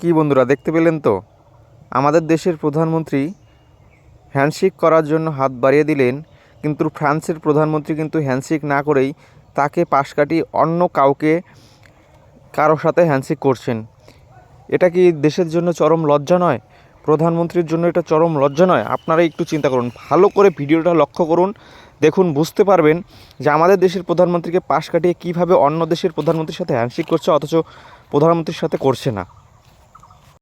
কি বন্ধুরা, দেখতে পেলেন তো আমাদের দেশের প্রধানমন্ত্রী হ্যান্ডশেক করার জন্য হাত বাড়িয়ে দিলেন, কিন্তু ফ্রান্সের প্রধানমন্ত্রী কিন্তু হ্যান্ডশেক না করেই তাকে পাশ কাটিয়ে অন্য কারোর সাথে হ্যান্ডশেক করছেন। এটা কি দেশের জন্য চরম লজ্জা নয়? প্রধানমন্ত্রীর জন্য এটা চরম লজ্জা নয়? আপনারা একটু চিন্তা করুন, ভালো করে ভিডিওটা লক্ষ্য করুন, দেখুন, বুঝতে পারবেন যে আমাদের দেশের প্রধানমন্ত্রীকে পাশ কাটিয়ে কীভাবে অন্য দেশের প্রধানমন্ত্রীর সাথে হ্যান্ডশেক করছে, অথচ প্রধানমন্ত্রীর সাথে করছে না।